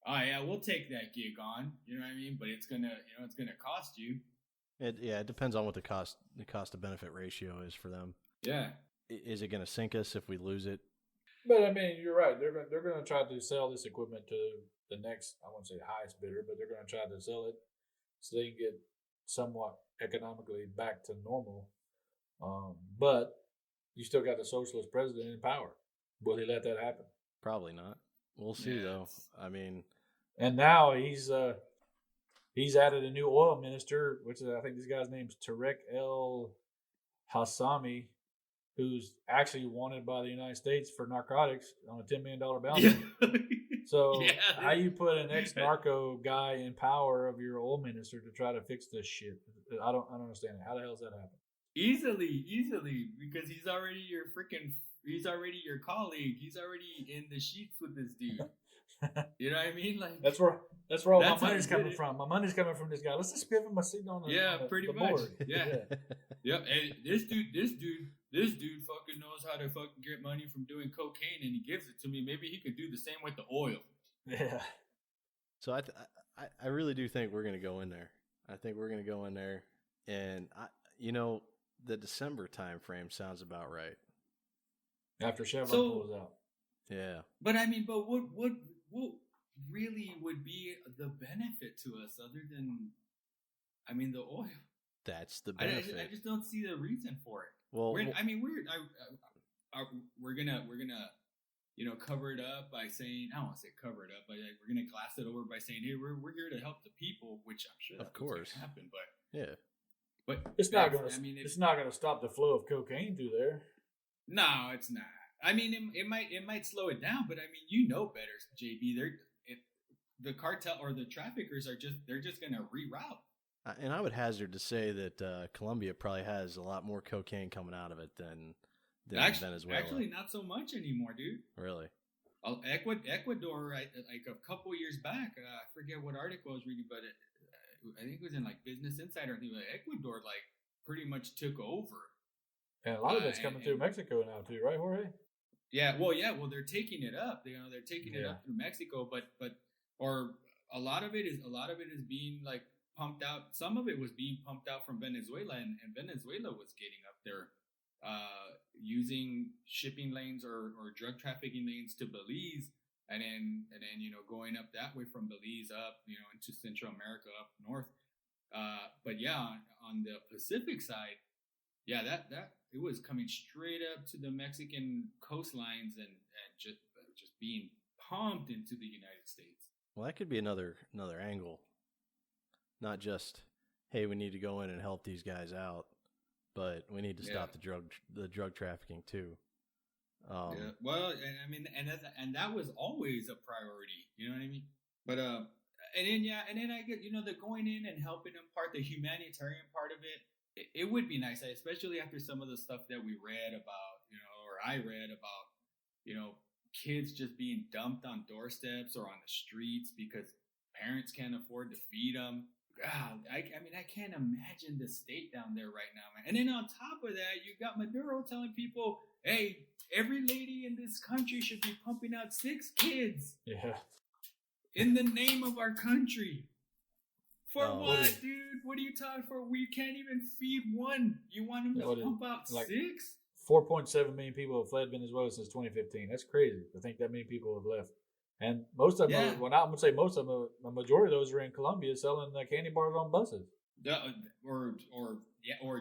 Oh yeah, we'll take that gig on. You know what I mean? But it's gonna cost you. It depends on what the cost to benefit ratio is for them. Yeah. Is it going to sink us if we lose it? But you're right. They're going to try to sell this equipment to the next, I won't say highest bidder, but they're going to try to sell it so they can get somewhat economically back to normal. But you still got the socialist president in power. Will he let that happen? Probably not. We'll see, though. And now he's added a new oil minister, which is, I think this guy's name's Tarek El Hassami, who's actually wanted by the United States for narcotics on a $10 million bounty. Yeah. So how you put an ex-narco guy in power of your oil minister to try to fix this shit? I don't understand it. How the hell does that happen? Easily, because he's already your colleague. He's already in the sheets with this dude. You know what I mean? Like that's where all my money's coming from. My money's coming from this guy. Let's just give him a seat on the pretty the much. board. Yeah. And this dude fucking knows how to fucking get money from doing cocaine, and he gives it to me. Maybe he could do the same with the oil. Yeah. So I really do think we're gonna go in there. I think we're gonna go in there, and the December time frame sounds about right. After Chevron pulls out. Yeah. But what really would be the benefit to us other than, the oil? That's the benefit. I just don't see the reason for it. Well, we're gonna cover it up by saying, I don't want to say cover it up, but we're gonna glass it over by saying, hey, we're here to help the people, which I'm sure that's gonna happen. But yeah, but it's not gonna stop the flow of cocaine through there. No, it's not. It might slow it down, but better, JB. The cartel or the traffickers they're just gonna reroute. And I would hazard to say that Colombia probably has a lot more cocaine coming out of it than Venezuela. Actually, not so much anymore, dude. Really? Ecuador, like a couple years back, I forget what article I was reading, but I think it was in like Business Insider. I think Ecuador pretty much took over. And a lot of that's coming through Mexico now too, right, Jorge? Yeah, well, they're taking it up. They're taking it up through Mexico, but a lot of it is being like pumped out. Some of it was being pumped out from Venezuela, and Venezuela was getting up there, using shipping lanes or drug trafficking lanes to Belize, and then going up that way from Belize up into Central America up north. But yeah, on the Pacific side, yeah, that it was coming straight up to the Mexican coastlines and just being pumped into the United States. Well, that could be another angle. Not just, hey, we need to go in and help these guys out, but we need to stop the drug trafficking too. Yeah. Well, I mean, and that was always a priority. You know what I mean? But and then I get the going in and helping them part, the humanitarian part of it. It would be nice, especially after some of the stuff that we read about, or I read about, kids just being dumped on doorsteps or on the streets because parents can't afford to feed them. God, I mean, I can't imagine the state down there right now, man. And then on top of that, you got Maduro telling people, hey, every lady in this country should be pumping out 6 kids. Yeah. In the name of our country. For what, dude? What are you talking for? We can't even feed one. You want them to pump out 6? 4.7 million people have fled Venezuela since 2015. That's crazy to think that many people have left. And most of them, I'm going to say most of them, a majority of those are in Colombia selling candy bars on buses. Or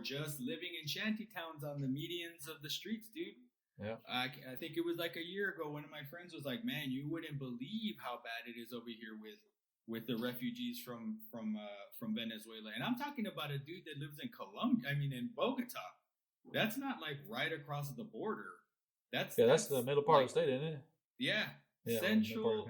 just living in shanty towns on the medians of the streets, dude. Yeah. I think it was like a year ago, one of my friends was like, man, you wouldn't believe how bad it is over here with the refugees from Venezuela. And I'm talking about a dude that lives in in Bogota. That's not like right across the border. That's the middle part of the state, isn't it? Yeah. Central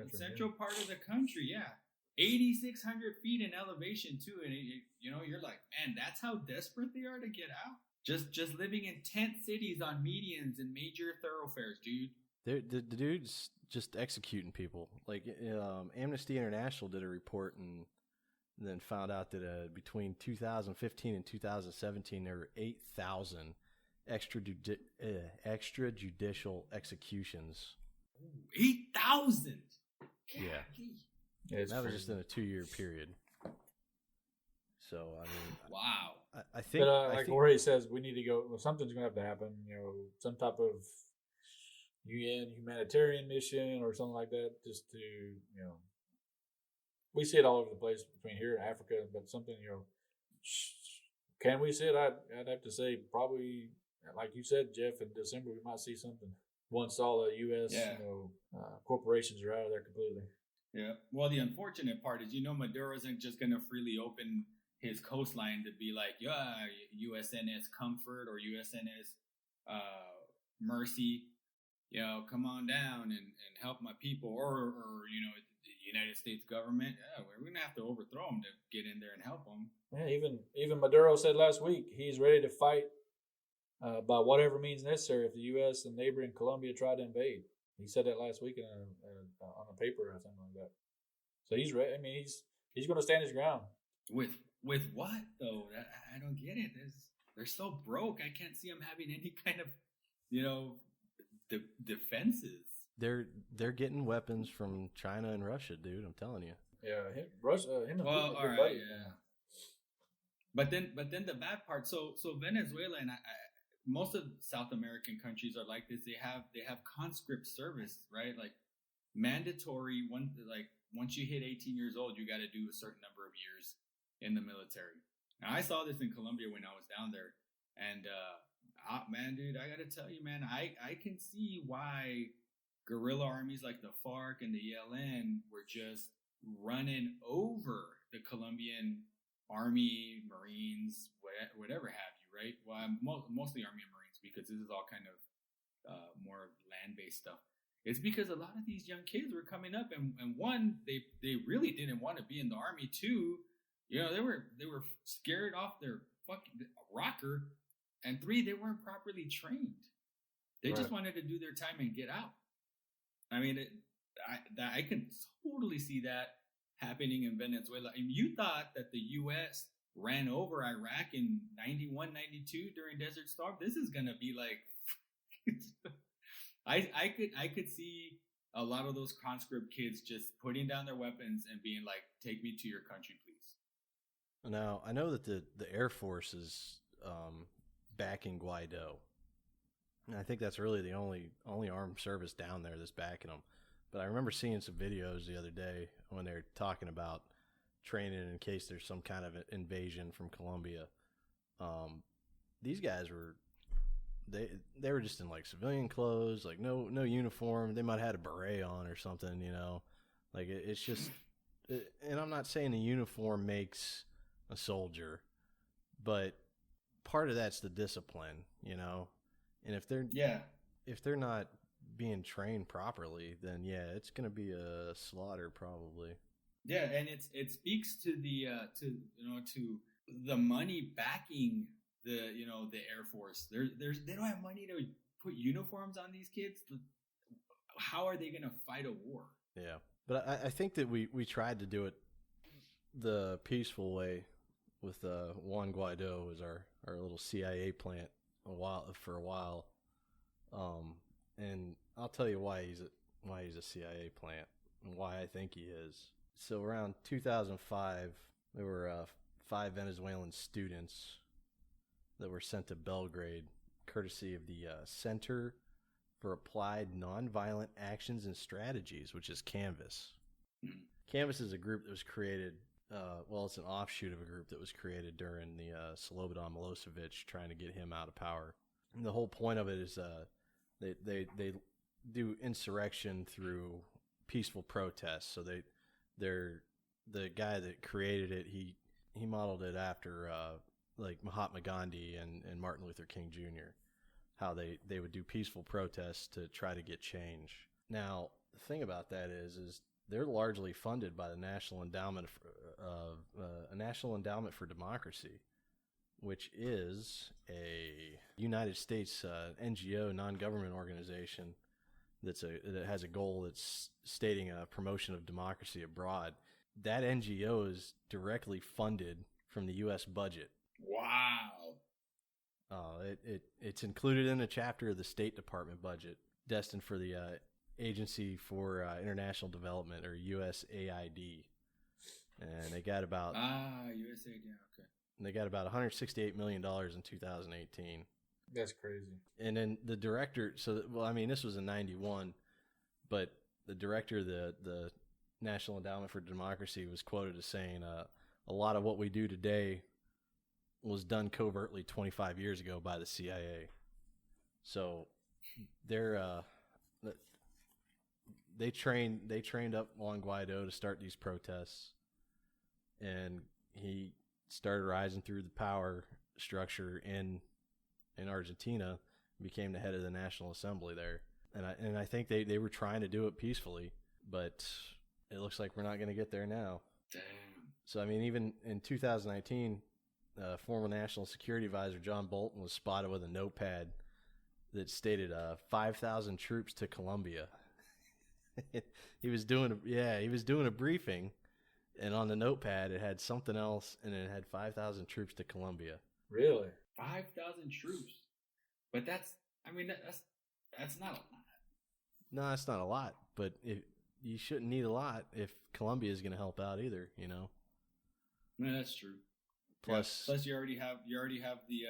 part of the country, yeah. 8,600 feet in elevation too, and you're like, man, that's how desperate they are to get out. Just living in tent cities on medians and major thoroughfares, dude. The dude's just executing people. Like Amnesty International did a report and then found out that between 2015 and 2017 there were 8,000 extrajudicial executions. 8,000. Yeah, that was just in a 2-year period. So I mean, wow. I think, like Jorge says, we need to go. Well, something's going to have to happen. Some type of UN humanitarian mission or something like that, just to we see it all over the place between here and Africa, but something can we see it? I'd have to say probably, like you said, Jeff, in December we might see something. Once all the U.S. Corporations are out of there completely. Yeah. Well, the unfortunate part is, Maduro isn't just going to freely open his coastline to be like, USNS Comfort or USNS Mercy, come on down and help my people, or the United States government. Yeah, we're going to have to overthrow them to get in there and help them. Yeah, even Maduro said last week he's ready to fight by whatever means necessary if the U.S. and neighboring Colombia try to invade. He said that last week on a paper or something like that. So he's ready. I mean, he's going to stand his ground. With what though? I don't get it. They're so broke. I can't see them having any kind of defenses. They're getting weapons from China and Russia, dude. I'm telling you. Yeah, Russia. Well, all right, yeah. But then the bad part. So Venezuela and most of South American countries are like this. They have conscript service, right? Like mandatory. Once you hit 18 years old, you got to do a certain number of years in the military. Now I saw this in Colombia when I was down there, and man, dude, I got to tell you, man, I can see why guerrilla armies like the FARC and the ELN were just running over the Colombian Army, Marines, whatever have you, right? Well, mostly Army and Marines, because this is all kind of more land-based stuff. It's because a lot of these young kids were coming up, and one, they really didn't want to be in the Army. Two, they were scared off their fucking rocker, and 3, they weren't properly trained. They just wanted to do their time and get out. I mean, I can totally see that happening in Venezuela. And you thought that the U.S. ran over Iraq in 91, 92 during Desert Storm. This is going to be like, I could see a lot of those conscript kids just putting down their weapons and being like, take me to your country, please. Now, I know that the Air Force is backing Guaido. And I think that's really the only armed service down there that's backing them. But I remember seeing some videos the other day when they were talking about training in case there's some kind of invasion from Colombia. These guys were they were just in like civilian clothes, like no uniform. They might have had a beret on or something, you know. Like it's just, and I'm not saying the uniform makes a soldier, but part of that's the discipline, you know. And if they're not being trained properly, then yeah, it's gonna be a slaughter probably. Yeah, and it speaks to the to the money backing the Air Force. They don't have money to put uniforms on these kids. How are they gonna fight a war? Yeah, but I think that we tried to do it the peaceful way with Juan Guaido as our little CIA plant for a while, and I'll tell you why he's a CIA plant and why I think he is. So around 2005, there were 5 Venezuelan students that were sent to Belgrade, courtesy of the Center for Applied Nonviolent Actions and Strategies, which is Canvas. Canvas is a group that was created. It's an offshoot of a group that was created during the Slobodan Milosevic, trying to get him out of power. And the whole point of it is they do insurrection through peaceful protests. So the guy that created it, he modeled it after like Mahatma Gandhi and Martin Luther King Jr., how they would do peaceful protests to try to get change. Now, the thing about that is they're largely funded by the National Endowment for Democracy, which is a United States NGO, non-government organization that has a goal that's stating a promotion of democracy abroad. That NGO is directly funded from the U.S. budget. Wow. It's included in a chapter of the State Department budget destined for the Agency for International Development, or USAID, and they got about USAID, okay. They got about $168 million in 2018. That's crazy. And then the director, this was in '91, but the director of the National Endowment for Democracy was quoted as saying, "A lot of what we do today was done covertly 25 years ago by the CIA." So they trained up Juan Guaido to start these protests, and he started rising through the power structure in Argentina, became the head of the National Assembly there. And I think they were trying to do it peacefully, but it looks like we're not going to get there now. Damn. So, I mean, even in 2019, former National Security Advisor John Bolton was spotted with a notepad that stated 5,000 troops to Colombia. He was doing a briefing, and on the notepad it had something else, and it had 5,000 troops to Colombia. Really? 5,000 troops. But that's not a lot. No, it's not a lot, but you shouldn't need a lot if Colombia is going to help out either, you know. No, that's true. Plus you already have the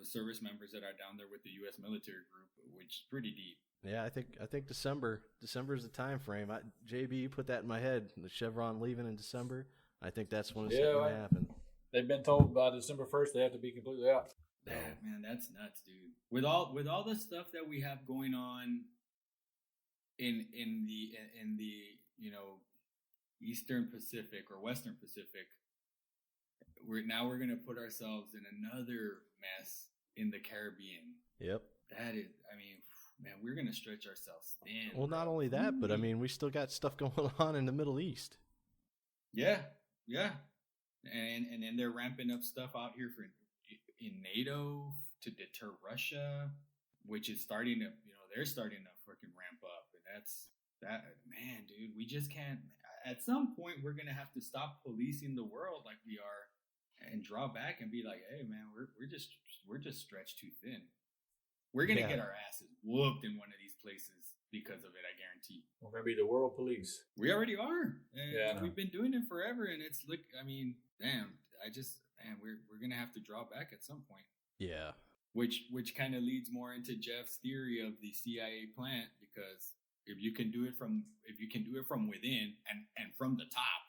service members that are down there with the U.S. military group, which is pretty deep. Yeah, I think December is the time frame. JB, you put that in my head. The Chevron leaving in December. I think that's when it's going to happen. They've been told by December 1st they have to be completely out. Yeah, man, that's nuts, dude. With all the stuff that we have going on in the Eastern Pacific or Western Pacific, we're going to put ourselves in another mess in the Caribbean. Yep. That is, man, we're going to stretch ourselves thin. Well, not only that, but we still got stuff going on in the Middle East. Yeah. And then they're ramping up stuff out here in NATO to deter Russia, which is starting to, they're starting to freaking ramp up. And man, dude, we just can't. At some point, we're going to have to stop policing the world like we are and draw back and be like, hey, man, we're just stretched too thin. We're going to get our asses whooped in one of these places. because of it. I guarantee. We're gonna be the world police. We already are. And Yeah, we've been doing it forever, and it's look. I mean, damn. We're gonna have to draw back at some point. Yeah. Which kind of leads more into Jeff's theory of the CIA plant, because if you can do it from within and from the top,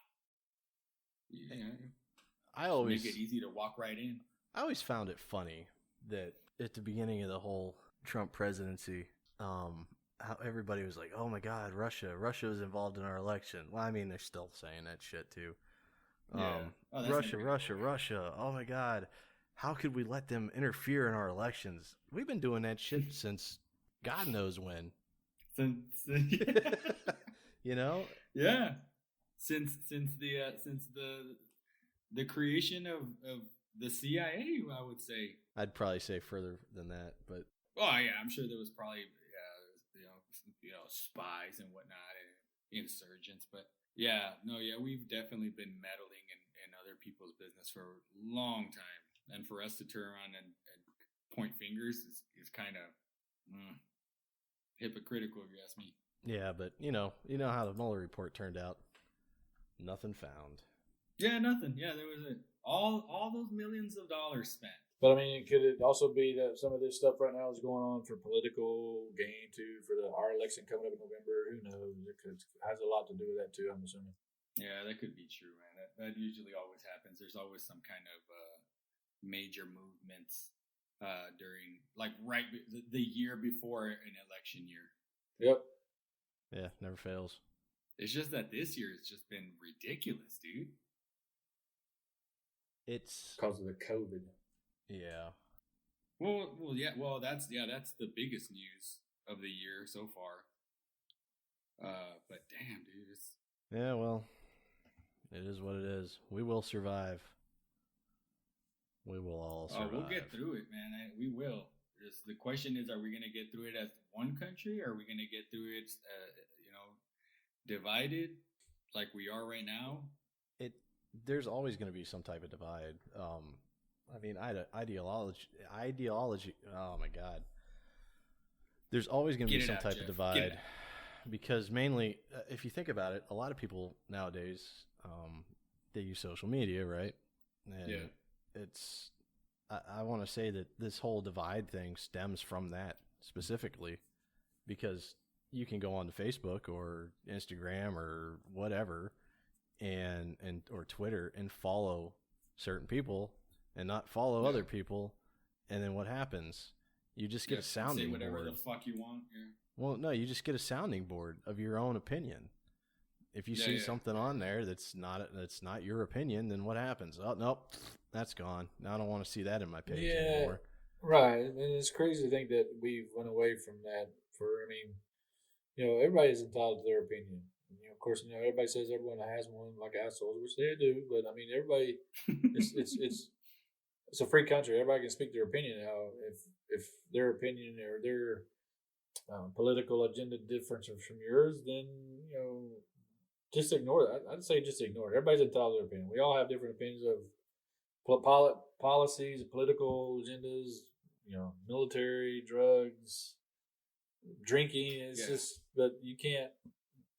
I always make it easy to walk right in. I always found it funny that at the beginning of the whole Trump presidency, how everybody was like, "Oh my God, Russia was involved in our election." Well, I mean, they're still saying that shit too. Russia. Oh my God, how could we let them interfere in our elections? We've been doing that shit since God knows when. You know? Yeah. Since the creation of the CIA, I would say. I'd probably say further than that, but I'm sure there was probably spies and whatnot and insurgents, but we've definitely been meddling in other people's business for a long time, and for us to turn around and point fingers is kind of hypocritical, if you ask me. Yeah, but you know how the Mueller report turned out. Nothing found. Yeah, nothing. Yeah, there was all those millions of dollars spent. But I mean, could it also be that some of this stuff right now is going on for political gain too, for our election coming up in November? Who knows? It has a lot to do with that too, I'm assuming. Yeah, that could be true, man. That usually always happens. There's always some kind of major movements during, like, the year before an election year. Yep. Yeah, never fails. It's just that this year has just been ridiculous, dude. It's because of the COVID. Yeah. Well, yeah. Well, that's the biggest news of the year so far. But damn, dude, it's. Yeah, well, it is what it is. We will survive. We will all survive. We'll get through it, man. We will. The question is, are we going to get through it as one country, or are we going to get through it, divided like we are right now? There's always going to be some type of divide. I mean, ideology. Oh my God. There's always going to be some type of divide, because mainly, if you think about it, a lot of people nowadays, they use social media, right? And it's. I want to say that this whole divide thing stems from that specifically, because you can go onto Facebook or Instagram or whatever, or Twitter, and follow certain people and not follow other people, and then what happens? You just get a sounding board. Say whatever the fuck you want. Yeah. Well, no, you just get a sounding board of your own opinion. If you see something on there that's not your opinion, then what happens? Oh, nope, that's gone. Now I don't want to see that in my page anymore. Right, and it's crazy to think that we went away from that. Everybody's entitled to their opinion. Of course, everybody says everyone has one, like assholes, which they do. But I mean, everybody, it's a free country. Everybody can speak their opinion. Now, if their opinion or their political agenda differs from yours, then just ignore that. I'd say just ignore it. Everybody's entitled to their opinion. We all have different opinions of policies, political agendas, military, drugs, drinking. It's just, but you can't,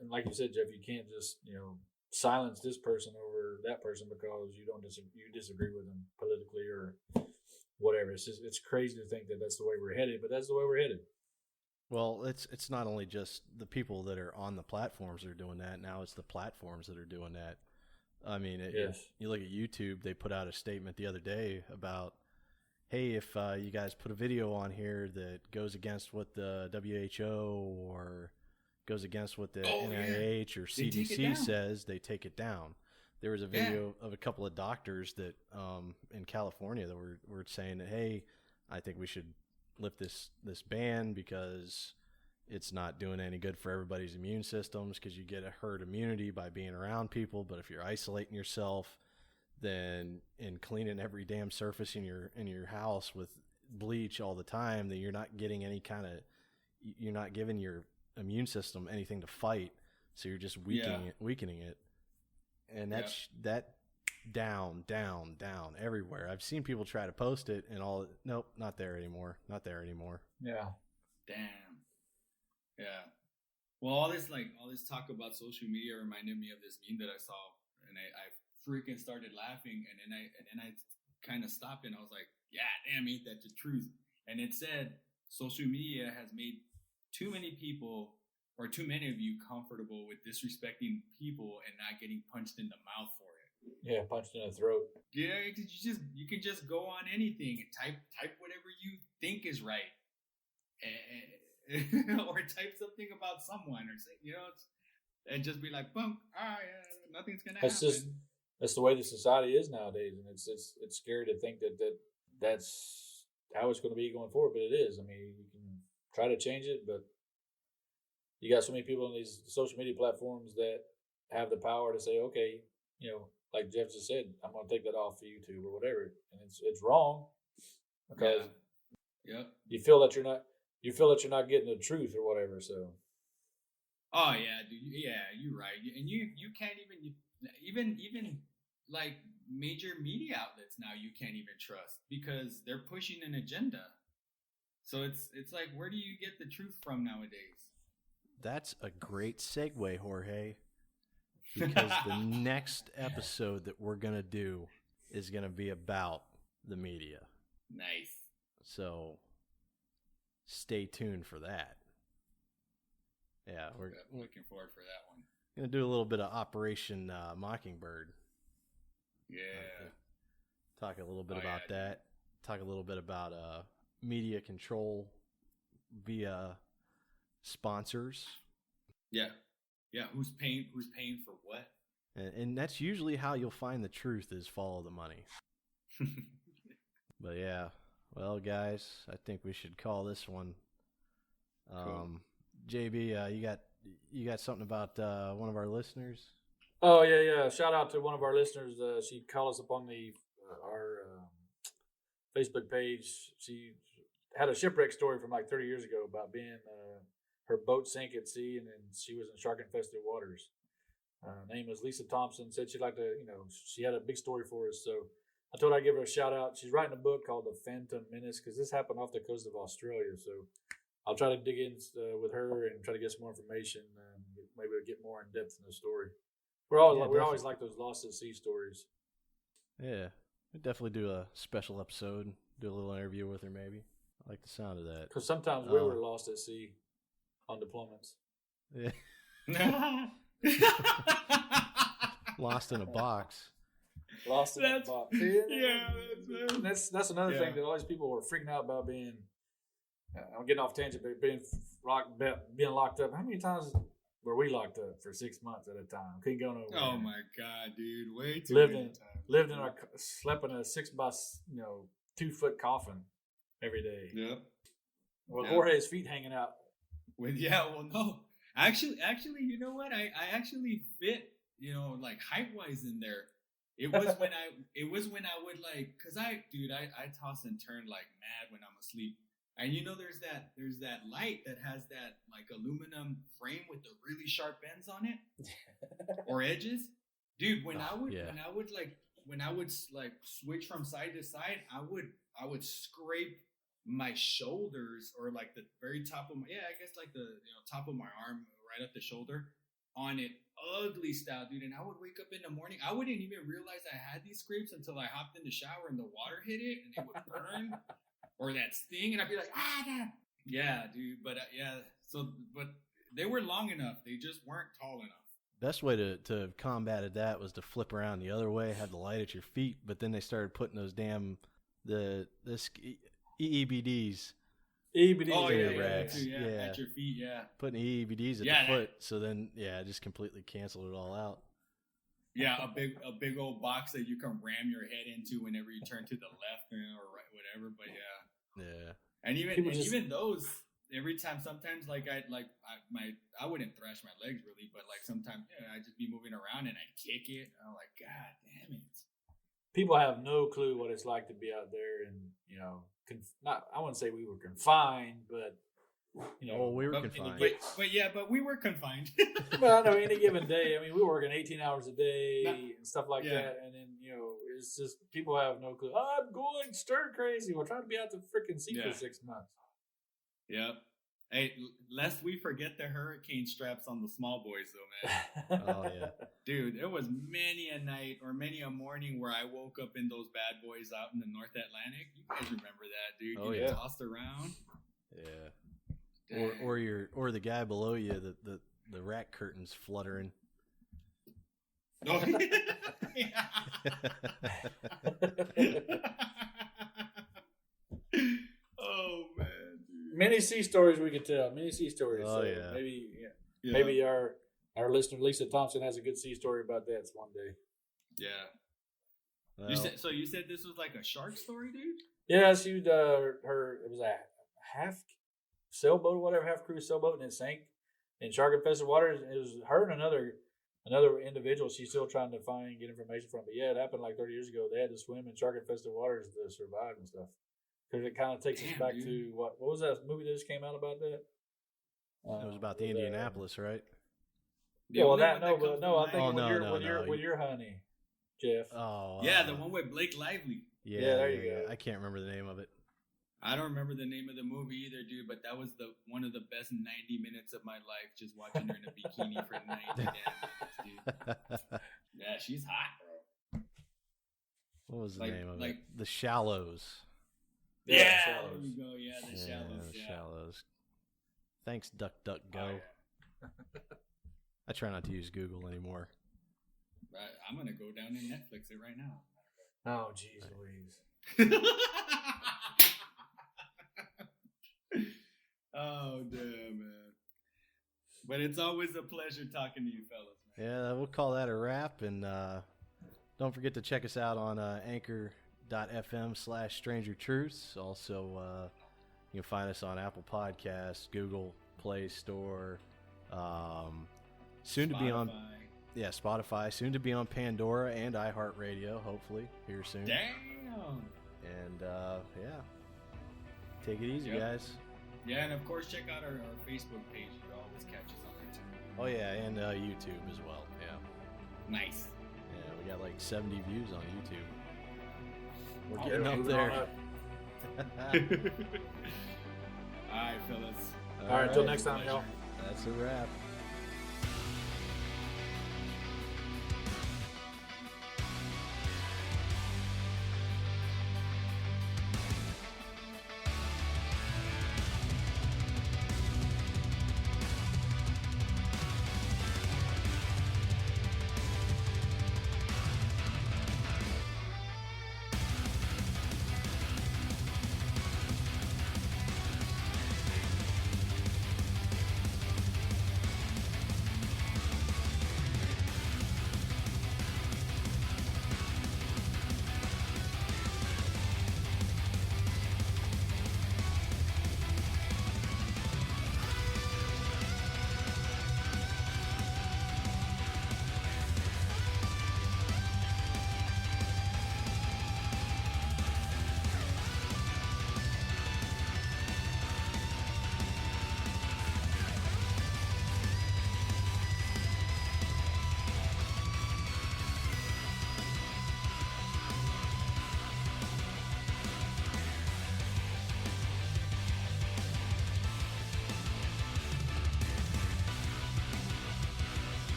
and like you said, Jeff, you can't just, silence this person over that person because you disagree with them politically or whatever. It's crazy to think that that's the way we're headed, but that's the way we're headed. Well, it's not only just the people that are on the platforms that are doing that. Now it's the platforms that are doing that. I mean, you look at YouTube, they put out a statement the other day about, hey, if you guys put a video on here that goes against what the WHO or goes against what the NIH or CDC says, they take it down. There was a video of a couple of doctors that in California that were saying that, hey, I think we should lift this ban because it's not doing any good for everybody's immune systems, because you get a herd immunity by being around people. But if you're isolating yourself, then and cleaning every damn surface in your house with bleach all the time, then you're not getting you're not giving your immune system anything to fight, so you're just weakening it, and that's down everywhere. I've seen people try to post it and all. Nope, not there anymore. Yeah. Damn. Yeah. Well, all this talk about social media reminded me of this meme that I saw, and I freaking started laughing, and then I kind of stopped, and I was like, yeah, damn, ain't that the truth? And it said social media has made too many people, or too many of you, comfortable with disrespecting people and not getting punched in the mouth for it. Yeah, punched in the throat. Yeah, you can just go on anything and type whatever you think is right, or type something about someone, or say, and just be like, "Bunk, yeah, nothing's gonna happen." That's the way the society is nowadays, and it's scary to think that's how it's going to be going forward. But it is. I mean, you can try to change it, but you got so many people on these social media platforms that have the power to say, okay, like Jeff just said, I'm going to take that off for YouTube or whatever, and it's wrong because you feel that you're not getting the truth or whatever. So, oh yeah, dude, yeah, you're right, and you can't even like major media outlets now you can't even trust because they're pushing an agenda. So it's like, where do you get the truth from nowadays? That's a great segue, Jorge. Because the next episode that we're going to do is going to be about the media. Nice. So stay tuned for that. Yeah, we're looking forward for that one. Going to do a little bit of Operation Mockingbird. Yeah. Talk a little bit about that. Talk a little bit about media control via sponsors. Yeah. Yeah, who's paying for what? And that's usually how you'll find the truth is follow the money. But yeah, well, guys, I think we should call this one. Cool. JB, you got something about one of our listeners? Oh yeah. Shout out to one of our listeners. She called us up on our Facebook page. She had a shipwreck story from like 30 years ago about being her boat sank at sea, and then she was in shark-infested waters. Name was Lisa Thompson. Said she'd like to, she had a big story for us. So I told her I'd give her a shout out. She's writing a book called The Phantom Menace because this happened off the coast of Australia. So I'll try to dig in with her and try to get some more information. Maybe we'll get more in depth in the story. We always like those lost at sea stories. Yeah, we definitely do a special episode. Do a little interview with her, maybe. I like the sound of that. Because sometimes we were lost at sea on deployments. Yeah. Lost in a box. Lost in a box. Yeah, that's another thing that all these people were freaking out about being. I'm getting off tangent, but being locked up. How many times were we locked up for 6 months at a time? Couldn't go nowhere. Oh my god, dude! Way too many times. Slept in a 2-foot coffin every day. Yep. With Jorge's feet hanging out. No. Actually, you know what? I actually fit, like height wise in there. It was when I would like, cause I toss and turn like mad when I'm asleep. And there's that light that has that like aluminum frame with the really sharp ends on it or edges. Dude, when I would switch from side to side, I would scrape my shoulders or like the very top of my like the top of my arm right at the shoulder on it ugly style, dude. And I would wake up in the morning, I wouldn't even realize I had these scrapes until I hopped in the shower and the water hit it and it would burn or that sting, and I'd be like, yeah, dude. But but they were long enough, they just weren't tall enough. Best way to have combated that was to flip around the other way, have the light at your feet, but then they started putting those damn EEBDs. Racks. At your feet, putting EEBDs at the foot, so then it just completely canceled it all out. Yeah, a big old box that you can ram your head into whenever you turn to the left or right, whatever. But and even those, every time, sometimes I wouldn't thrash my legs really, but like sometimes I'd just be moving around and I'd kick it. And I'm like, God damn it! People have no clue what it's like to be out there, and I wouldn't say we were confined, but we were confined. But we were confined. Well, I know any given day. I mean, we were working 18 hours a day and stuff like that, and then it's just people have no clue. I'm going stir crazy. We're trying to be out the freaking sea for 6 months. Yep. Hey, lest we forget the hurricane straps on the small boys, though, man. Oh yeah, Dude, there was many a night or many a morning where I woke up in those bad boys out in the North Atlantic. You guys remember that, dude? Oh, Getting yeah. tossed around. yeah. Or the guy below you, the rack curtains fluttering. Oh, oh man, dude. Many sea stories we could tell. Many sea stories. Oh, so yeah. Maybe our listener Lisa Thompson has a good sea story about that one day. Yeah. Well, You said this was like a shark story, dude? Yeah, she it was a half sailboat or whatever, half cruise sailboat, and it sank in shark infested waters. It was her and another individual. She's still trying to get information from. But yeah, it happened like 30 years ago. They had to swim in shark infested waters to survive and stuff. Because it kind of takes us back to what was that movie that just came out about that? it was about the Indianapolis, right? Yeah, well, I I think no. with your honey, Jeff. Oh, yeah, the one with Blake Lively. Yeah, there you go. I can't remember the name of it. I don't remember the name of the movie either, dude, but that was one of the best 90 minutes of my life, just watching her in a bikini for 90 damn minutes, dude. Yeah, she's hot, bro. What was the Like- name of like- it? The Shallows. Yeah, Shallows. there you go. Yeah, the Shallows. The Yeah. Shallows. Thanks, Duck Go. Oh, yeah. I try not to use Google anymore. I'm gonna go down and Netflix it right now. Oh, jeez Louise. Oh damn, man! But it's always a pleasure talking to you, fellas. Man. Yeah, we'll call that a wrap. And don't forget to check us out on anchor.fm/Stranger Truths. Also, you can find us on Apple Podcasts, Google Play Store, soon to be on Spotify, soon to be on Pandora and iHeartRadio, hopefully here soon. Damn. And take it easy, Yep. guys. Yeah, and of course, check out our Facebook page. You always catch us on there too. Oh yeah, and YouTube as well. Yeah, Nice. yeah, we got like 70 views on YouTube. We're Oh, getting yeah, up moving there. on up. All right, fellas. All right, until next time, Pleasure. y'all. That's a wrap.